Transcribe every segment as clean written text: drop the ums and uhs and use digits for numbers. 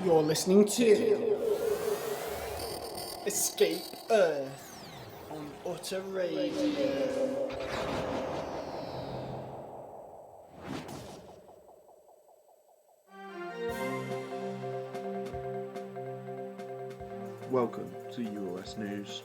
You're listening to Escape Earth on Utter Radio. Welcome to UOS News.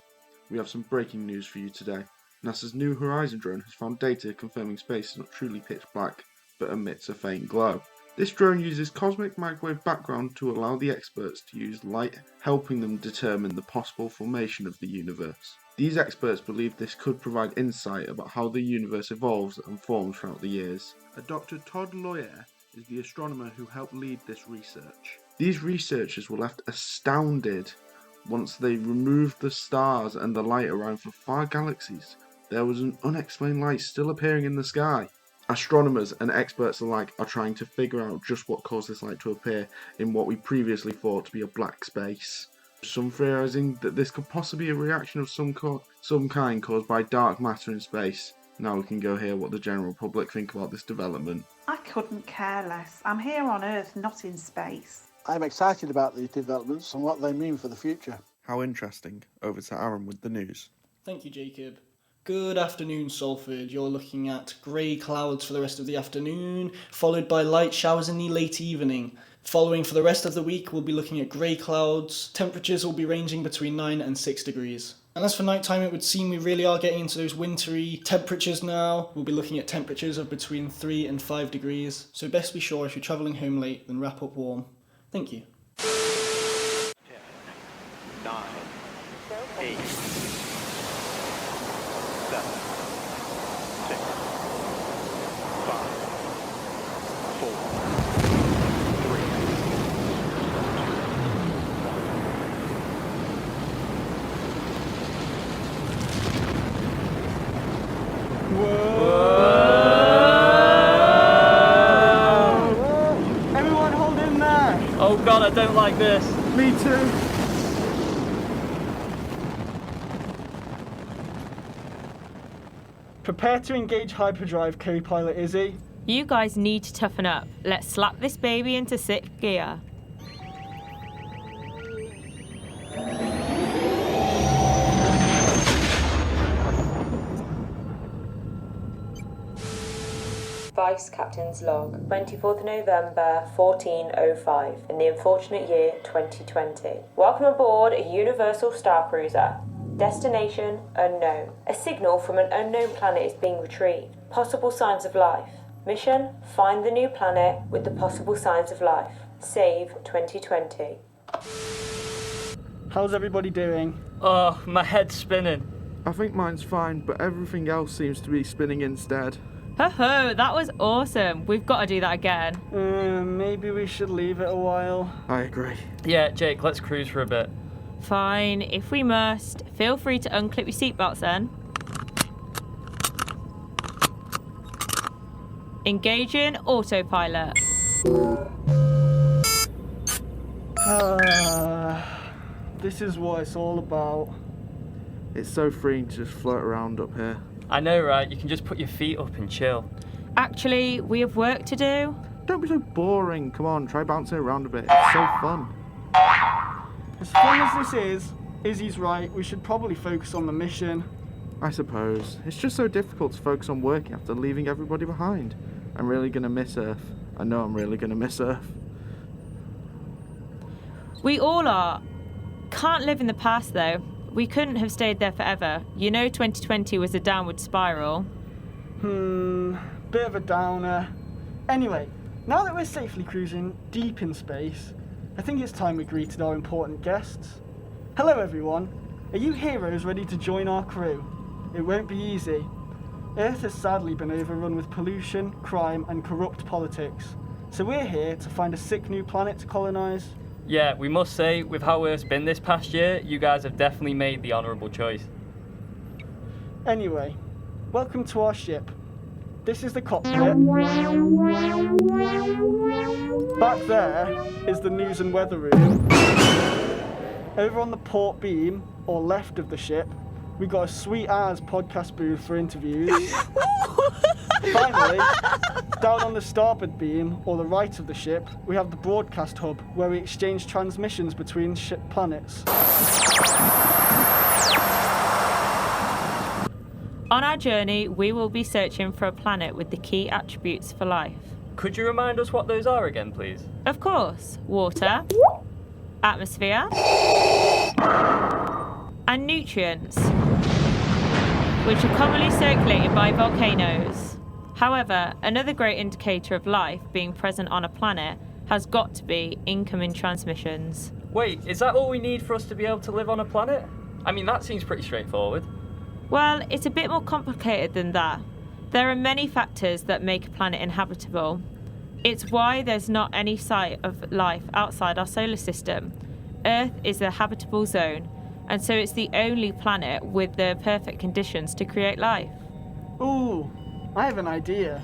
We have some breaking news for you today. NASA's New Horizon drone has found data confirming space is not truly pitch black, but emits a faint glow. This drone uses cosmic microwave background to allow the experts to use light, helping them determine the possible formation of the universe. These experts believe this could provide insight about how the universe evolves and forms throughout the years. Dr. Todd Loyer is the astronomer who helped lead this research. These researchers were left astounded once they removed the stars and the light around for far galaxies. There was an unexplained light still appearing in the sky. Astronomers and experts alike are trying to figure out just what caused this light to appear in what we previously thought to be a black space. Some theorizing that this could possibly be a reaction of some kind caused by dark matter in space. Now we can go hear what the general public think about this development. I couldn't care less. I'm here on Earth, not in space. I'm excited about these developments and what they mean for the future. How interesting. Over to Aaron with the news. Thank you, Jacob. Good afternoon, Salford. You're looking at grey clouds for the rest of the afternoon, followed by light showers in the late evening. Following for the rest of the week, we'll be looking at grey clouds. Temperatures will be ranging between 9 and 6 degrees. And as for nighttime, it would seem we really are getting into those wintry temperatures now. We'll be looking at temperatures of between 3 and 5 degrees. So best be sure if you're travelling home late, then wrap up warm. Thank you. 10, 9, 8, 7, 6, 5, 4, 3, 2, 1. Everyone hold in there! Oh god, I don't like this. Me too! Prepare to engage hyperdrive, co-pilot Izzy. You guys need to toughen up. Let's slap this baby into sixth gear. Vice Captain's Log, 24th November 1405, in the unfortunate year 2020. Welcome aboard a Universal Star Cruiser. Destination unknown. A signal from an unknown planet is being retrieved. Possible signs of life. Mission: find the new planet with the possible signs of life. Save 2020. How's everybody doing? Oh, my head's spinning. I think mine's fine, but everything else seems to be spinning instead. Ho-ho, that was awesome. We've got to do that again. Maybe we should leave it a while. I agree. Yeah, Jake, let's cruise for a bit. Fine, if we must. Feel free to unclip your seatbelts then. Engaging autopilot. This is what it's all about. It's so freeing to just float around up here. I know, right? You can just put your feet up and chill. Actually, we have work to do. Don't be so boring. Come on, try bouncing around a bit. It's so fun. As fun as this is, Izzy's right, we should probably focus on the mission. I suppose. It's just so difficult to focus on working after leaving everybody behind. I'm really gonna miss Earth. I know I'm really gonna miss Earth. We all are. Can't live in the past though. We couldn't have stayed there forever. You know 2020 was a downward spiral. Bit of a downer. Anyway, now that we're safely cruising deep in space, I think it's time we greeted our important guests. Hello everyone. Are you heroes ready to join our crew? It won't be easy. Earth has sadly been overrun with pollution, crime and corrupt politics. So we're here to find a sick new planet to colonise. Yeah, we must say, with how Earth's been this past year, you guys have definitely made the honourable choice. Anyway, welcome to our ship. This is the cockpit. Back there is the news and weather room. Over on the port beam, or left of the ship, we got a sweet-ass podcast booth for interviews. Finally, down on the starboard beam, or the right of the ship, we have the broadcast hub, where we exchange transmissions between ship planets. On our journey, we will be searching for a planet with the key attributes for life. Could you remind us what those are again, please? Of course, water, atmosphere, and nutrients, which are commonly circulated by volcanoes. However, another great indicator of life being present on a planet has got to be incoming transmissions. Wait, is that all we need for us to be able to live on a planet? I mean, that seems pretty straightforward. Well, it's a bit more complicated than that. There are many factors that make a planet inhabitable. It's why there's not any sight of life outside our solar system. Earth is a habitable zone, and so it's the only planet with the perfect conditions to create life. Ooh, I have an idea.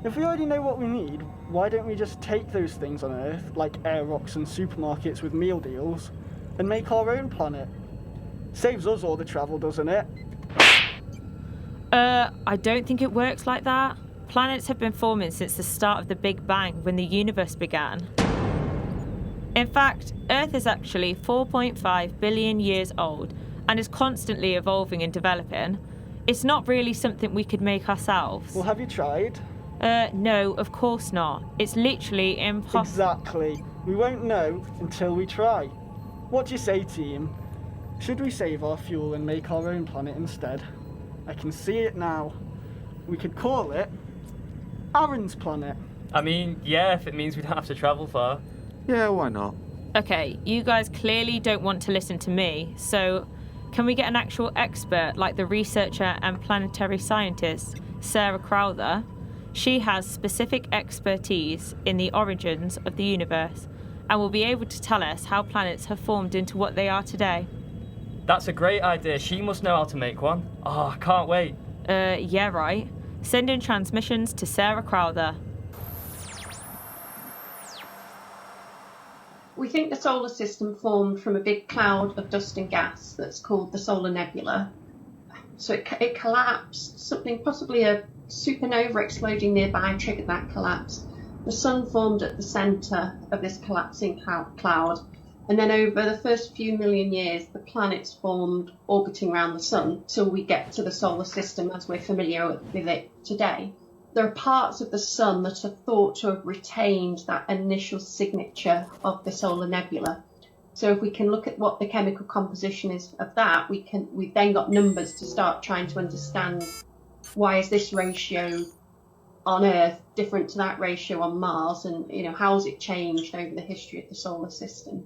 If we already know what we need, why don't we just take those things on Earth, like air rocks and supermarkets with meal deals, and make our own planet? Saves us all the travel, doesn't it? I don't think it works like that. Planets have been forming since the start of the Big Bang, when the universe began. In fact, Earth is actually 4.5 billion years old and is constantly evolving and developing. It's not really something we could make ourselves. Well, have you tried? No, of course not. It's literally impossible. Exactly. We won't know until we try. What do you say, team? Should we save our fuel and make our own planet instead? I can see it now. We could call it Aaron's planet. I mean, yeah, if it means we don't have to travel far. Yeah, why not? Okay, you guys clearly don't want to listen to me, so can we get an actual expert like the researcher and planetary scientist, Sarah Crowther? She has specific expertise in the origins of the universe and will be able to tell us how planets have formed into what they are today. That's a great idea. She must know how to make one. Oh, I can't wait. Yeah, right. Send in transmissions to Sarah Crowther. We think the solar system formed from a big cloud of dust and gas that's called the Solar Nebula. So it collapsed, something possibly a supernova exploding nearby triggered that collapse. The sun formed at the centre of this collapsing cloud, and then over the first few million years the planets formed orbiting around the sun till we get to the solar system as we're familiar with it today. There are parts of the sun that are thought to have retained that initial signature of the solar nebula. So if we can look at what the chemical composition is of that, we've then got numbers to start trying to understand why is this ratio on Earth different to that ratio on Mars, and how has it changed over the history of the solar system.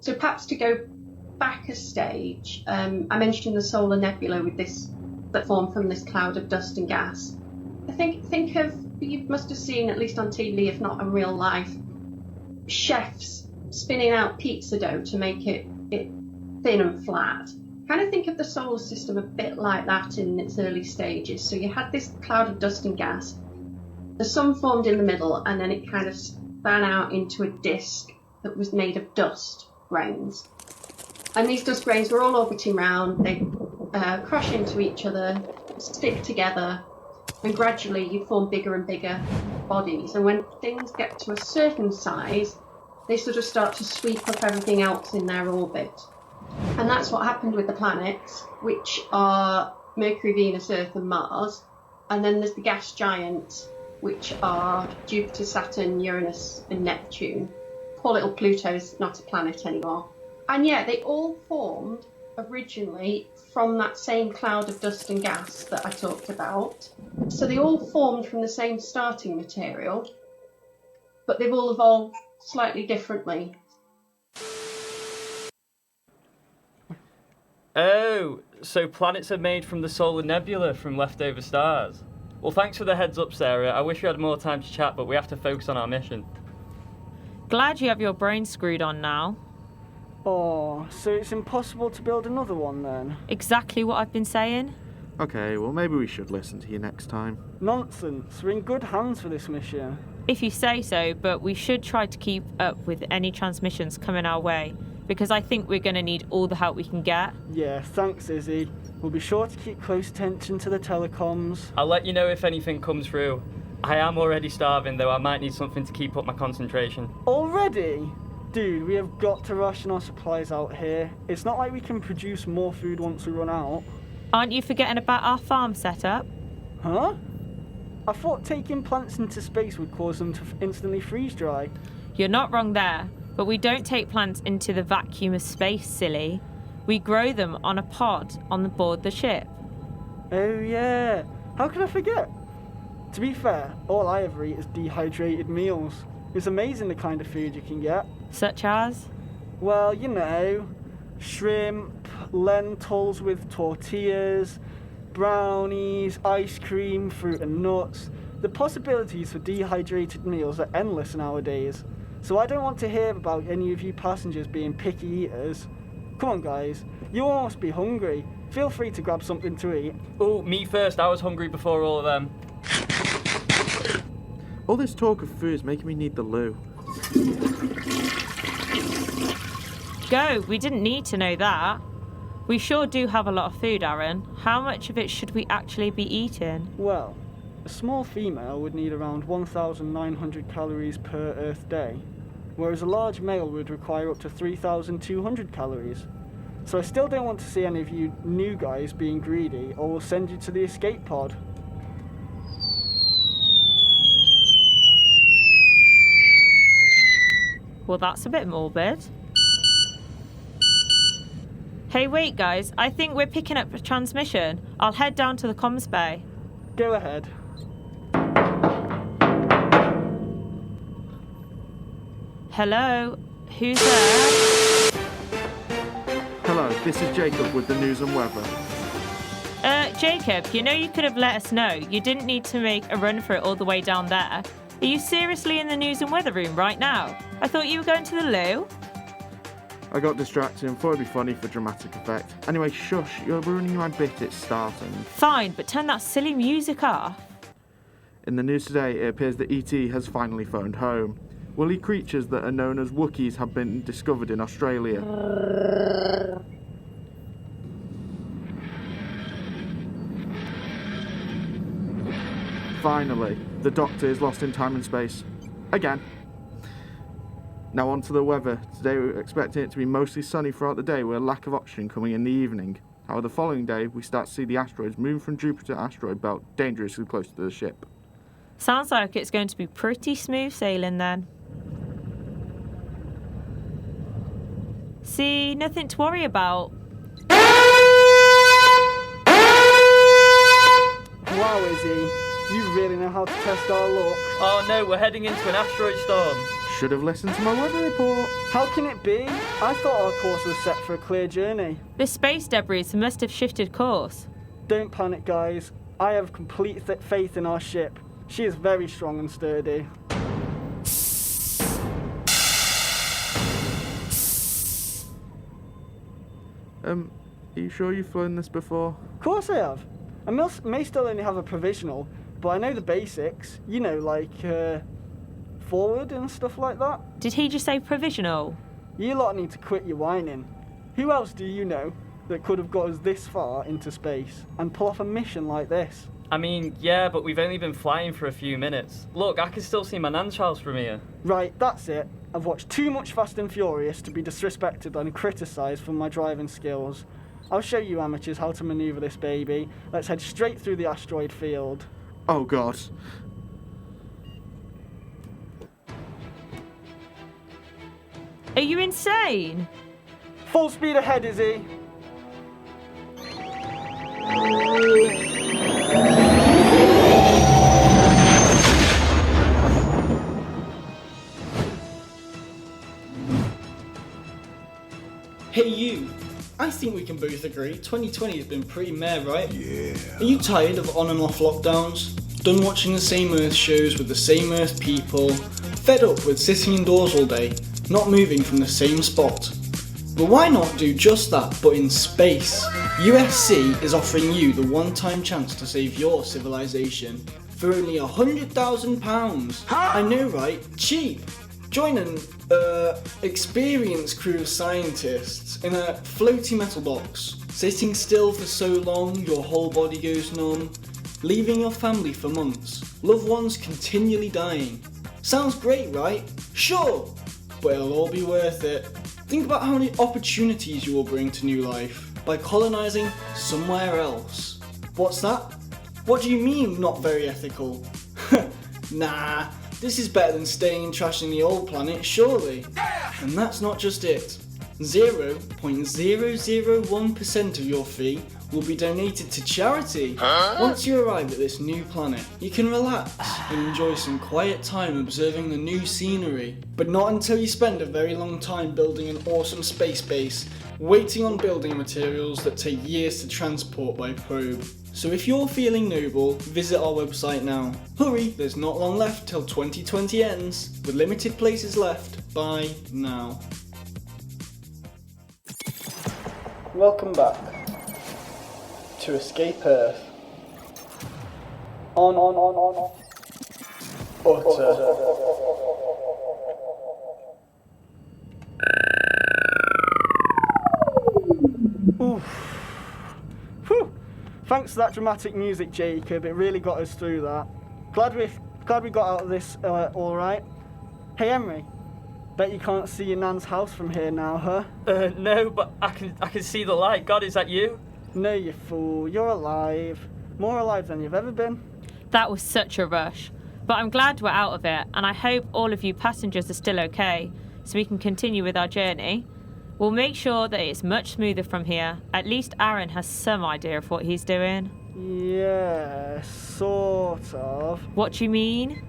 So perhaps to go back a stage, I mentioned the solar nebula with this that formed from this cloud of dust and gas. I think of, you must have seen, at least on TV, if not in real life, chefs spinning out pizza dough to make it thin and flat. Kind of think of the solar system a bit like that in its early stages. So you had this cloud of dust and gas, the sun formed in the middle, and then it kind of span out into a disk that was made of dust grains. And these dust grains were all orbiting around, they crash into each other, stick together, and gradually you form bigger and bigger bodies. And when things get to a certain size, they sort of start to sweep up everything else in their orbit. And that's what happened with the planets, which are Mercury, Venus, Earth and Mars. And then there's the gas giants, which are Jupiter, Saturn, Uranus and Neptune. Poor little Pluto's not a planet anymore. And yeah, they all formed originally from that same cloud of dust and gas that I talked about. So they all formed from the same starting material, but they've all evolved slightly differently. Oh, so planets are made from the solar nebula from leftover stars. Well, thanks for the heads up, Sarah. I wish we had more time to chat, but we have to focus on our mission. Glad you have your brain screwed on now. Oh, so it's impossible to build another one then? Exactly what I've been saying. Okay, well maybe we should listen to you next time. Nonsense, we're in good hands for this mission. If you say so, but we should try to keep up with any transmissions coming our way. because I think we're going to need all the help we can get. Yeah, thanks, Izzy. We'll be sure to keep close attention to the telecoms. I'll let you know if anything comes through. I am already starving, though I might need something to keep up my concentration. Already? Dude, we have got to ration our supplies out here. It's not like we can produce more food once we run out. Aren't you forgetting about our farm setup? Huh? I thought taking plants into space would cause them to instantly freeze dry. You're not wrong there, but we don't take plants into the vacuum of space, silly. We grow them on a pod on board the ship. Oh yeah, how could I forget? To be fair, all I ever eat is dehydrated meals. It's amazing the kind of food you can get. Such as? Well, you know, shrimp, lentils with tortillas, brownies, ice cream, fruit and nuts. The possibilities for dehydrated meals are endless nowadays. So I don't want to hear about any of you passengers being picky eaters. Come on guys, you all must be hungry. Feel free to grab something to eat. Oh, me first. I was hungry before all of them. All this talk of food is making me need the loo. Go, we didn't need to know that. We sure do have a lot of food, Aaron. How much of it should we actually be eating? Well, a small female would need around 1,900 calories per Earth day, whereas a large male would require up to 3,200 calories. So I still don't want to see any of you new guys being greedy, or we'll send you to the escape pod. Well, that's a bit morbid. Hey, wait, guys. I think we're picking up a transmission. I'll head down to the comms bay. Go ahead. Hello? Who's there? Hello, this is Jacob with the news and weather. Jacob, you know you could have let us know. You didn't need to make a run for it all the way down there. Are you seriously in the news and weather room right now? I thought you were going to the loo. I got distracted and thought it'd be funny for dramatic effect. Anyway, shush, you're ruining my bit, it's starting. Fine, but turn that silly music off. In the news today, it appears that E.T. has finally phoned home. Woolly creatures that are known as Wookiees have been discovered in Australia. Finally, the Doctor is lost in time and space. Again. Now on to the weather. Today we're expecting it to be mostly sunny throughout the day with a lack of oxygen coming in the evening. However, the following day we start to see the asteroids moving from Jupiter asteroid belt dangerously close to the ship. Sounds like it's going to be pretty smooth sailing then. See, nothing to worry about. Wow, Izzy, you really know how to test our luck. Oh no, we're heading into an asteroid storm. Should have listened to my weather report. How can it be? I thought our course was set for a clear journey. The space debris must have shifted course. Don't panic, guys. I have complete faith in our ship. She is very strong and sturdy. Are you sure you've flown this before? Of course I have. I may still only have a provisional, but I know the basics. You know, like forward and stuff like that. Did he just say provisional? You lot need to quit your whining. Who else do you know that could have got us this far into space and pull off a mission like this? I mean, yeah, but we've only been flying for a few minutes. Look, I can still see my nan's house from here. Right, that's it. I've watched too much Fast and Furious to be disrespected and criticised for my driving skills. I'll show you amateurs how to manoeuvre this baby. Let's head straight through the asteroid field. Oh god. Are you insane? Full speed ahead, Izzy. Hey you, I think we can both agree 2020 has been pretty meh, right? Yeah. Are you tired of on and off lockdowns? Done watching the same Earth shows with the same Earth people? Fed up with sitting indoors all day, not moving from the same spot? But why not do just that, but in space? USC is offering you the one-time chance to save your civilization for only £100,000. I know, right? Cheap. Join an experienced crew of scientists in a floaty metal box. Sitting still for so long your whole body goes numb. Leaving your family for months. Loved ones continually dying. Sounds great, right? Sure! But it'll all be worth it. Think about how many opportunities you will bring to new life by colonising somewhere else. What's that? What do you mean, not very ethical? Nah, this is better than staying and trashing the old planet, surely. And that's not just it. 0.001% of your fee will be donated to charity. Once you arrive at this new planet, you can relax and enjoy some quiet time observing the new scenery. But not until you spend a very long time building an awesome space base, waiting on building materials that take years to transport by probe. So if you're feeling noble, visit our website now. Hurry, there's not long left till 2020 ends. With limited places left, buy now. Welcome back to Escape Earth. On. Utter. Oof. Whew. Thanks for that dramatic music, Jacob. It really got us through that. Glad we got out of this all right. Hey, Emery. Bet you can't see your nan's house from here now, huh? No, but I can see the light. God, is that you? No, you fool. You're alive. More alive than you've ever been. That was such a rush. But I'm glad we're out of it, and I hope all of you passengers are still okay, so we can continue with our journey. We'll make sure that it's much smoother from here. At least Aaron has some idea of what he's doing. Yeah, sort of. What do you mean?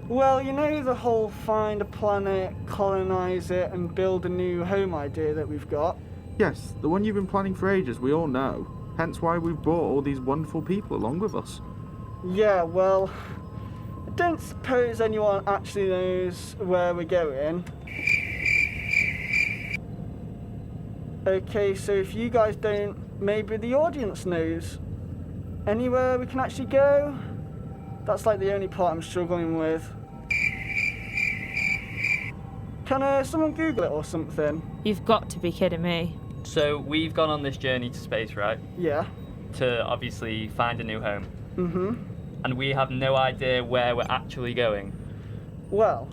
Well, you know the whole find a planet, colonise it, and build a new home idea that we've got? Yes, the one you've been planning for ages, we all know. Hence why we've brought all these wonderful people along with us. Yeah, well, I don't suppose anyone actually knows where we're going. Okay, so if you guys don't, maybe the audience knows. Anywhere we can actually go? That's like the only part I'm struggling with. Can someone Google it or something? You've got to be kidding me. So we've gone on this journey to space, right? Yeah. To obviously find a new home. Mm-hmm. And we have no idea where we're actually going. Well,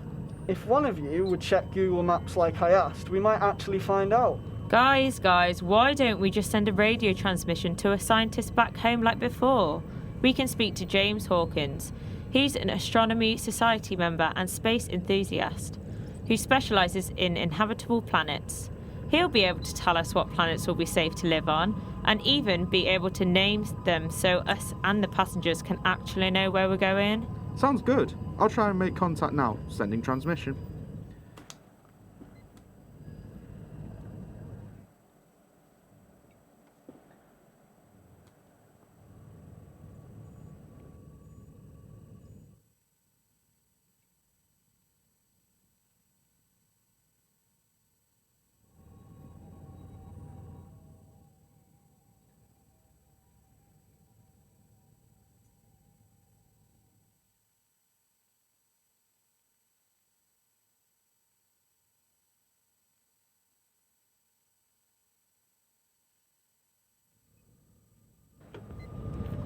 if one of you would check Google Maps like I asked, we might actually find out. Guys, why don't we just send a radio transmission to a scientist back home like before? We can speak to James Hawkins. He's an Astronomy Society member and space enthusiast who specialises in inhabitable planets. He'll be able to tell us what planets will be safe to live on and even be able to name them so us and the passengers can actually know where we're going. Sounds good. I'll try and make contact now. Sending transmission.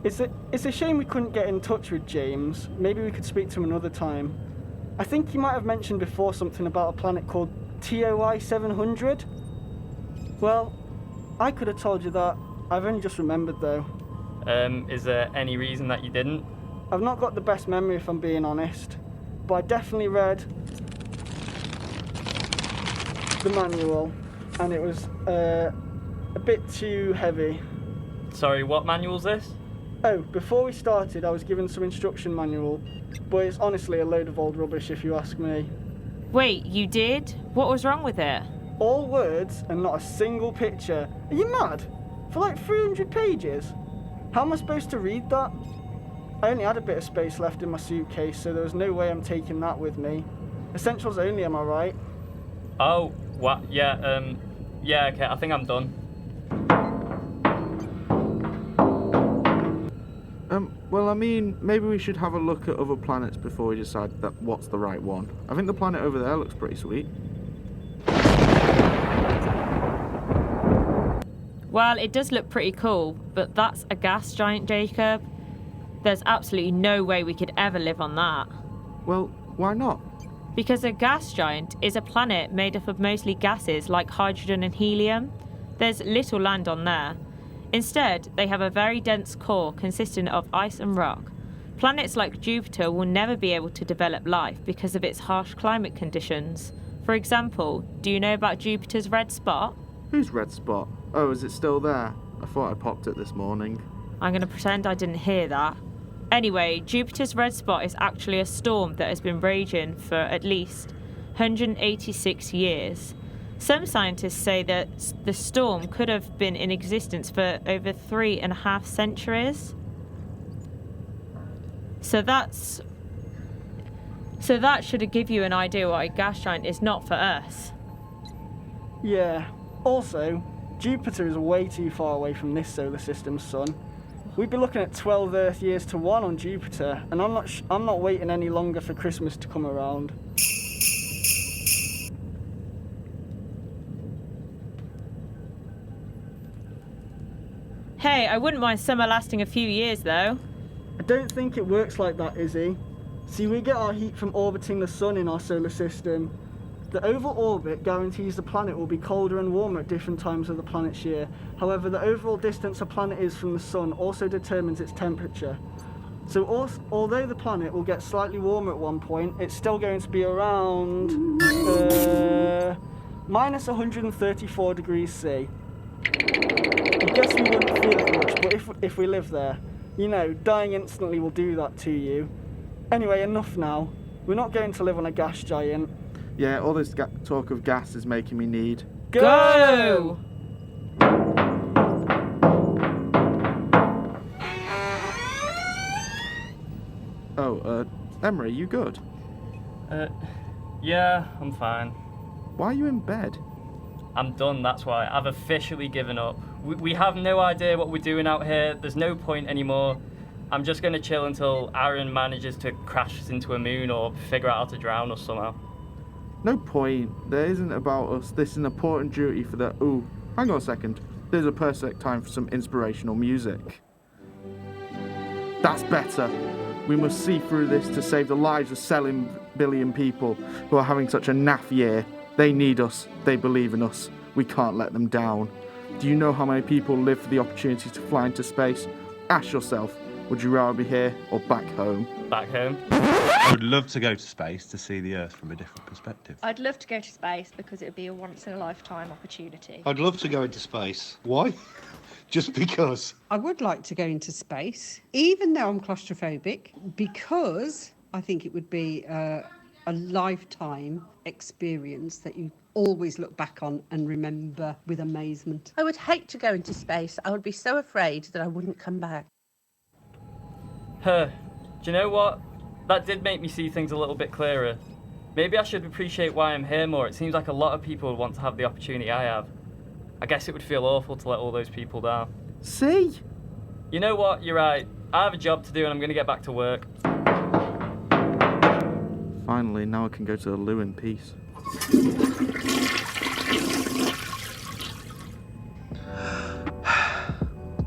It's a shame we couldn't get in touch with James. Maybe we could speak to him another time. I think he might have mentioned before something about a planet called TOI 700. Well, I could have told you that. I've only just remembered though. Is there any reason that you didn't? I've not got the best memory if I'm being honest, but I definitely read the manual and it was a bit too heavy. Sorry, what manual's this? Oh, before we started I was given some instruction manual, but it's honestly a load of old rubbish if you ask me. Wait, you did? What was wrong with it? All words and not a single picture. Are you mad? For like 300 pages? How am I supposed to read that? I only had a bit of space left in my suitcase, so there was no way I'm taking that with me. Essentials only, am I right? Oh, what? Yeah, okay, I think I'm done. Well, I mean, maybe we should have a look at other planets before we decide what's the right one. I think the planet over there looks pretty sweet. Well, it does look pretty cool, but that's a gas giant, Jacob. There's absolutely no way we could ever live on that. Well, why not? Because a gas giant is a planet made up of mostly gases like hydrogen and helium. There's little land on there. Instead, they have a very dense core consisting of ice and rock. Planets like Jupiter will never be able to develop life because of its harsh climate conditions. For example, do you know about Jupiter's red spot? Whose red spot? Oh, is it still there? I thought I popped it this morning. I'm going to pretend I didn't hear that. Anyway, Jupiter's red spot is actually a storm that has been raging for at least 186 years. Some scientists say that the storm could have been in existence for over 3.5 centuries. So that should give you an idea why a gas giant is not for us. Yeah. Also, Jupiter is way too far away from this solar system's sun. We'd be looking at 12 Earth years to 1 on Jupiter, and I'm not waiting any longer for Christmas to come around. Hey, I wouldn't mind summer lasting a few years though. I don't think it works like that, Izzy. See, we get our heat from orbiting the sun in our solar system. The oval orbit guarantees the planet will be colder and warmer at different times of the planet's year. However, the overall distance a planet is from the sun also determines its temperature. So although the planet will get slightly warmer at one point, it's still going to be around minus 134 degrees C. I guess we wouldn't feel it much, but if we live there, you know, dying instantly will do that to you. Anyway, enough now. We're not going to live on a gas giant. Yeah, all this talk of gas is making me need. Go! Oh, Emery, you good? Yeah, I'm fine. Why are you in bed? I'm done, that's why. I've officially given up. We have no idea what we're doing out here. There's no point anymore. I'm just going to chill until Aaron manages to crash into a moon or figure out how to drown us somehow. No point. There isn't about us. This is an important duty for the... Ooh, hang on a second. There's a perfect time for some inspirational music. That's better. We must see through this to save the lives of 7 billion people who are having such a naff year. They need us. They believe in us. We can't let them down. Do you know how many people live for the opportunity to fly into space? Ask yourself, would you rather be here or back home? Back home? I would love to go to space to see the Earth from a different perspective. I'd love to go to space because it would be a once-in-a-lifetime opportunity. I'd love to go into space. Why? Just because. I would like to go into space, even though I'm claustrophobic, because I think it would be a lifetime experience that you always look back on and remember with amazement. I would hate to go into space. I would be so afraid that I wouldn't come back. Do you know what? That did make me see things a little bit clearer. Maybe I should appreciate why I'm here more. It seems like a lot of people would want to have the opportunity I have. I guess it would feel awful to let all those people down. See? You know what? You're right. I have a job to do and I'm going to get back to work. Finally, now I can go to the loo in peace.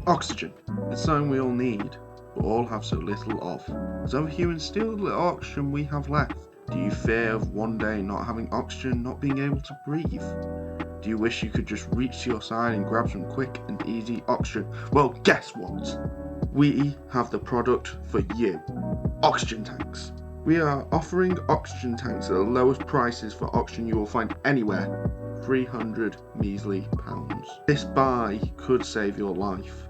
Oxygen. It's something we all need, but all have so little of. As other humans steal the little oxygen we have left, do you fear of one day not having oxygen, not being able to breathe? Do you wish you could just reach to your side and grab some quick and easy oxygen? Well, guess what? We have the product for you. Oxygen tanks. We are offering oxygen tanks at the lowest prices for oxygen you will find anywhere. 300 measly pounds. This buy could save your life.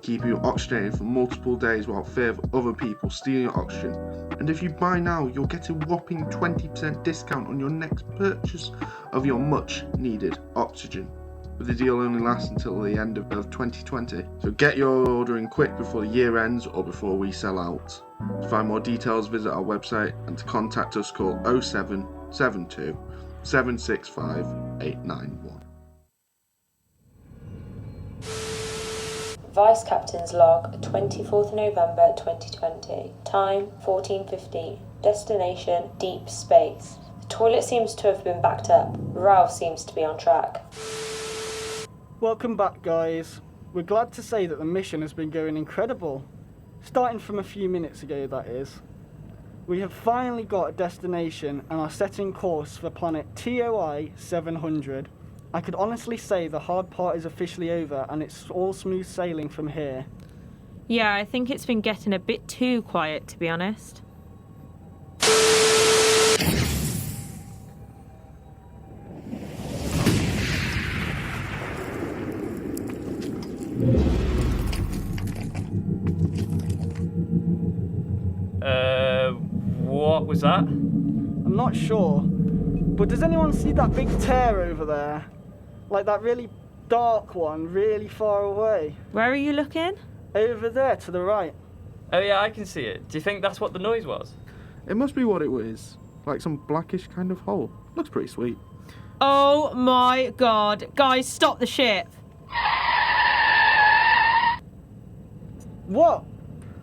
Keep you oxygenated for multiple days without fear of other people stealing your oxygen. And if you buy now, you'll get a whopping 20% discount on your next purchase of your much needed oxygen. But the deal only lasts until the end of 2020. So get your order in quick before the year ends or before we sell out. To find more details, visit our website, and to contact us, call 0772 765 891. Vice Captain's log, 24th November 2020. Time, 14:15. Destination, deep space. The toilet seems to have been backed up. Ralph seems to be on track. Welcome back, guys. We're glad to say that the mission has been going incredible. Starting from a few minutes ago, that is. We have finally got a destination and are setting course for planet TOI 700. I could honestly say the hard part is officially over and it's all smooth sailing from here. Yeah, I think it's been getting a bit too quiet, to be honest. What was that? I'm not sure, but does anyone see that big tear over there? Like that really dark one, really far away. Where are you looking? Over there, to the right. Oh yeah, I can see it. Do you think that's what the noise was? It must be what it was. Like some blackish kind of hole. Looks pretty sweet. Oh my god. Guys, stop the ship. What?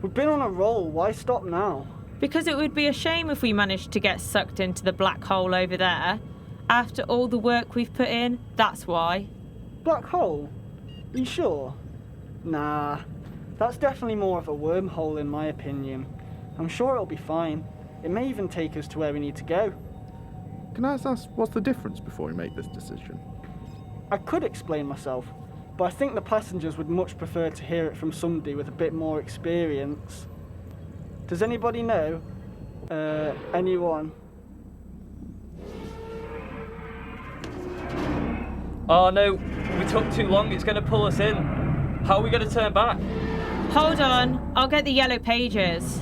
We've been on a roll. Why stop now? Because it would be a shame if we managed to get sucked into the black hole over there. After all the work we've put in, that's why. Black hole? Are you sure? Nah. That's definitely more of a wormhole in my opinion. I'm sure it'll be fine. It may even take us to where we need to go. Can I ask what's the difference before we make this decision? I could explain myself, but I think the passengers would much prefer to hear it from somebody with a bit more experience. Does anybody know? Anyone? Oh no, we took too long, it's going to pull us in. How are we going to turn back? Hold on, I'll get the yellow pages.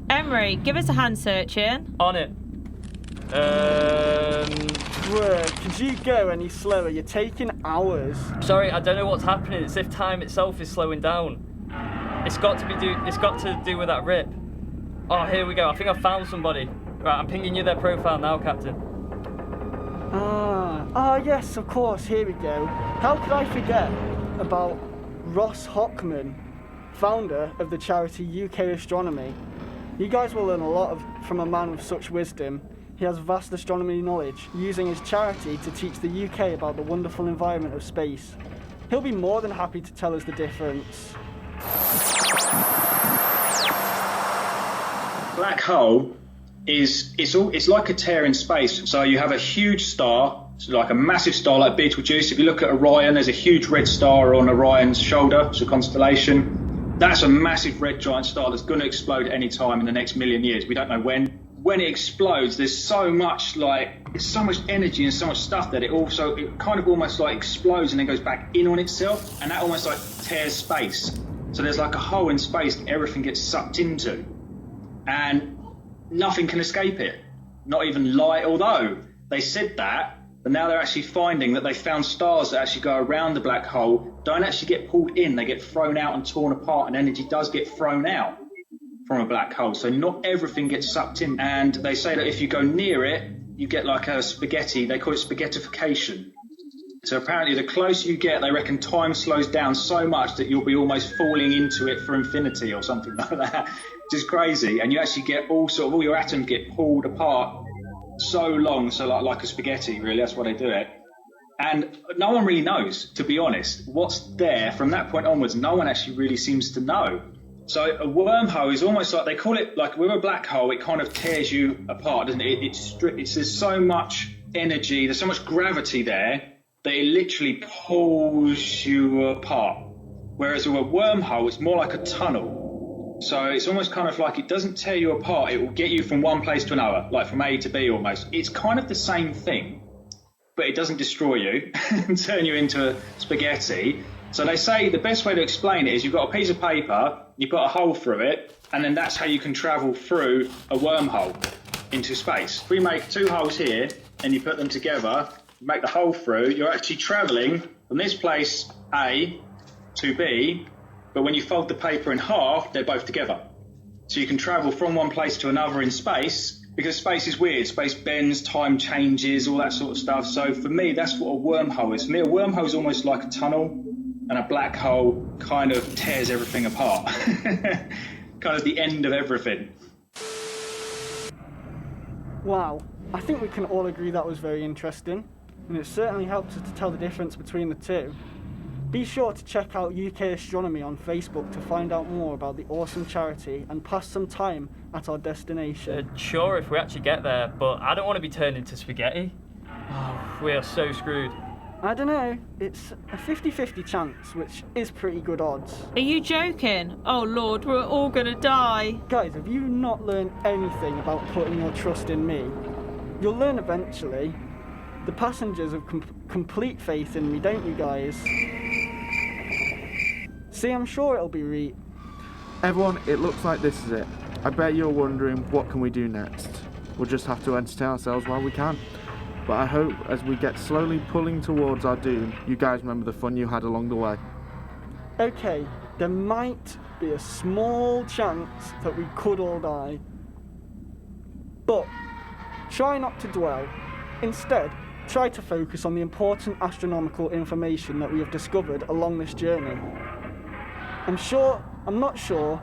Emery, give us a hand searching. On it. Could you go any slower? You're taking hours. Sorry, I don't know what's happening. It's if time itself is slowing down. It's got to do with that rip. Oh, here we go. I think I found somebody. Right, I'm pinging you their profile now, Captain. Yes, of course. Here we go. How could I forget about Ross Hockman, founder of the charity UK Astronomy? You guys will learn a lot from a man with such wisdom. He has vast astronomy knowledge, using his charity to teach the UK about the wonderful environment of space. He'll be more than happy to tell us the difference. Black hole it's like a tear in space. So you have a huge star, so like a massive star like Betelgeuse. If you look at Orion, there's a huge red star on Orion's shoulder. It's a constellation. That's a massive red giant star that's going to explode at any time in the next million years. We don't know when. When it explodes, there's so much energy and so much stuff that it kind of almost like explodes and then goes back in on itself, and that almost like tears space. So there's like a hole in space that everything gets sucked into, and nothing can escape it, not even light. Although they said that, but now they're actually finding that they found stars that actually go around the black hole, don't actually get pulled in, they get thrown out and torn apart, and energy does get thrown out from a black hole. So not everything gets sucked in. And they say that if you go near it, you get like a spaghetti, they call it spaghettification. So apparently the closer you get, they reckon time slows down so much that you'll be almost falling into it for infinity or something like that, which is crazy. And you actually get all your atoms get pulled apart so long, so like a spaghetti, really, that's why they do it. And no one really knows, to be honest, what's there from that point onwards. No one actually really seems to know. So a wormhole is almost like, they call it, like with a black hole, it kind of tears you apart, doesn't it? There's so much energy, there's so much gravity there that it literally pulls you apart. Whereas with a wormhole, it's more like a tunnel. So it's almost kind of like it doesn't tear you apart, it will get you from one place to another, like from A to B almost. It's kind of the same thing, but it doesn't destroy you and turn you into a spaghetti. So they say the best way to explain it is you've got a piece of paper, you put a hole through it, and then that's how you can travel through a wormhole into space. If we make two holes here and you put them together, you make the hole through, you're actually travelling from this place A to B, but when you fold the paper in half, they're both together. So you can travel from one place to another in space, because space is weird. Space bends, time changes, all that sort of stuff. So for me, that's what a wormhole is. For me, a wormhole is almost like a tunnel. and a black hole kind of tears everything apart. Kind of the end of everything. Wow, I think we can all agree that was very interesting, and it certainly helps us to tell the difference between the two. Be sure to check out UK Astronomy on Facebook to find out more about the awesome charity and pass some time at our destination. Sure, if we actually get there, but I don't want to be turned into spaghetti. Oh, we are so screwed. I don't know, it's a 50-50 chance, which is pretty good odds. Are you joking? Oh Lord, we're all gonna die. Guys, have you not learned anything about putting your trust in me? You'll learn eventually. The passengers have complete faith in me, don't you guys? See, I'm sure it'll be Everyone, it looks like this is it. I bet you're wondering, what can we do next? We'll just have to entertain ourselves while we can. But I hope as we get slowly pulling towards our doom, you guys remember the fun you had along the way. Okay, there might be a small chance that we could all die. But try not to dwell. Instead, try to focus on the important astronomical information that we have discovered along this journey. I'm not sure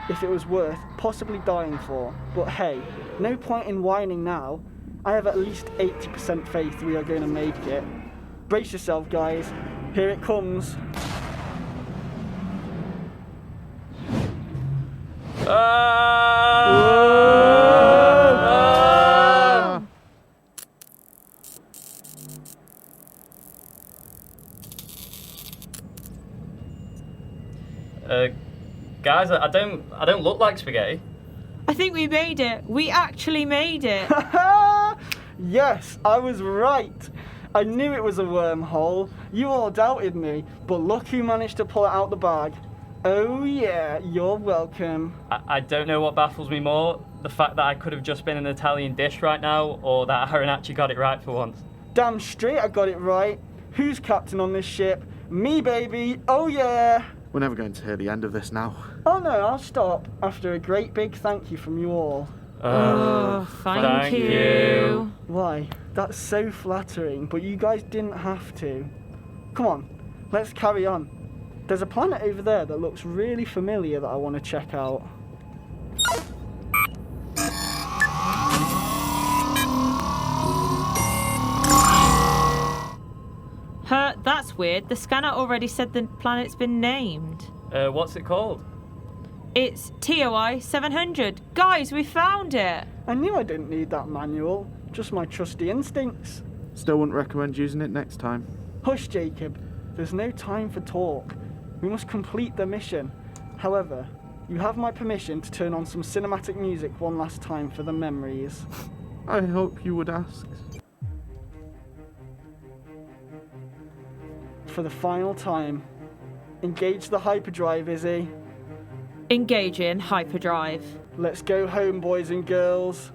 if it was worth possibly dying for, but hey, no point in whining now. I have at least 80% faith we are going to make it. Brace yourself, guys. Here it comes. Guys, I don't look like spaghetti. I think we made it. We actually made it. Yes, I was right. I knew it was a wormhole. You all doubted me, but look who managed to pull it out the bag. Oh yeah, you're welcome. I don't know what baffles me more, the fact that I could have just been an Italian dish right now, or that Aaron actually got it right for once. Damn straight I got it right. Who's captain on this ship? Me, baby. Oh yeah. We're never going to hear the end of this now. Oh no, I'll stop after a great big thank you from you all. Thank you. Why, that's so flattering, but you guys didn't have to. Come on, let's carry on. There's a planet over there that looks really familiar that I want to check out. That's weird. The scanner already said the planet's been named. What's it called? It's TOI 700. Guys, we found it. I knew I didn't need that manual. Just my trusty instincts. Still wouldn't recommend using it next time. Hush, Jacob. There's no time for talk. We must complete the mission. However, you have my permission to turn on some cinematic music one last time for the memories. I hope you would ask. For the final time, engage the hyperdrive, Izzy. Engage in hyperdrive. Let's go home, boys and girls.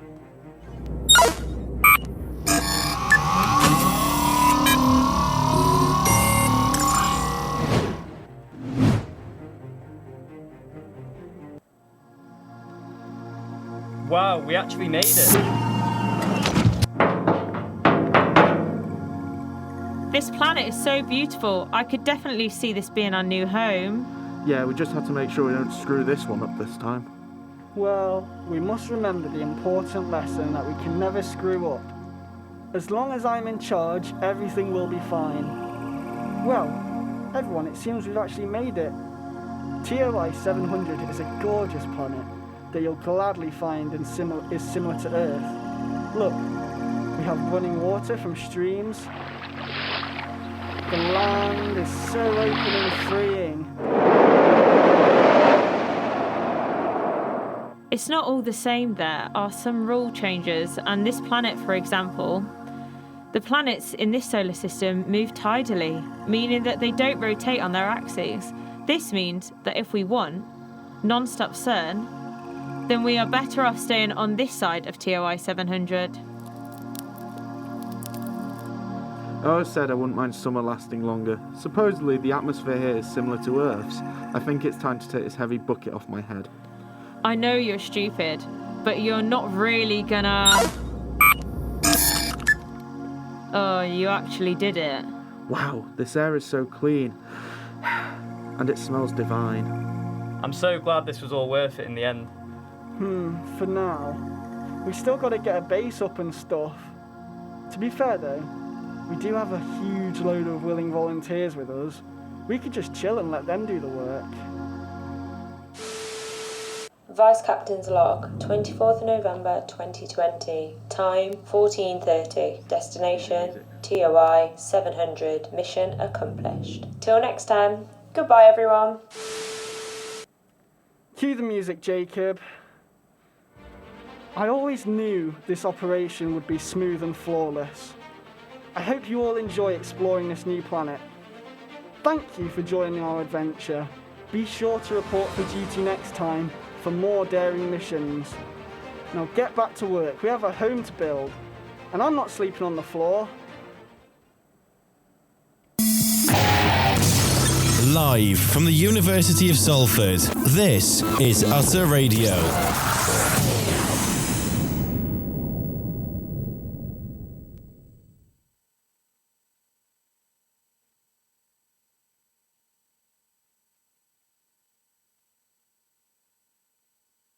Wow, we actually made it. This planet is so beautiful. I could definitely see this being our new home. Yeah, we just have to make sure we don't screw this one up this time. Well, we must remember the important lesson that we can never screw up. As long as I'm in charge, everything will be fine. Well, everyone, it seems we've actually made it. TOI 700 is a gorgeous planet that you'll gladly find is similar to Earth. Look, we have running water from streams. The land is so open and freeing. It's not all the same. There are some rule changes, and this planet, for example, the planets in this solar system move tidally, meaning that they don't rotate on their axes. This means that if we want non-stop CERN, then we are better off staying on this side of TOI 700. I always said I wouldn't mind summer lasting longer. Supposedly the atmosphere here is similar to Earth's. I think it's time to take this heavy bucket off my head. I know you're stupid, but you're not really gonna... Oh, you actually did it. Wow, this air is so clean. And it smells divine. I'm so glad this was all worth it in the end. For now. We still got to get a base up and stuff. To be fair though, we do have a huge load of willing volunteers with us. We could just chill and let them do the work. Vice Captain's log, 24th November 2020. Time 14:30. Destination TOI 700. Mission accomplished. Till next time, goodbye everyone. Cue the music, Jacob. I always knew this operation would be smooth and flawless. I hope you all enjoy exploring this new planet. Thank you for joining our adventure. Be sure to report for duty next time for more daring missions. Now get back to work. We have a home to build, and I'm not sleeping on the floor. Live from the University of Salford, this is Utter Radio.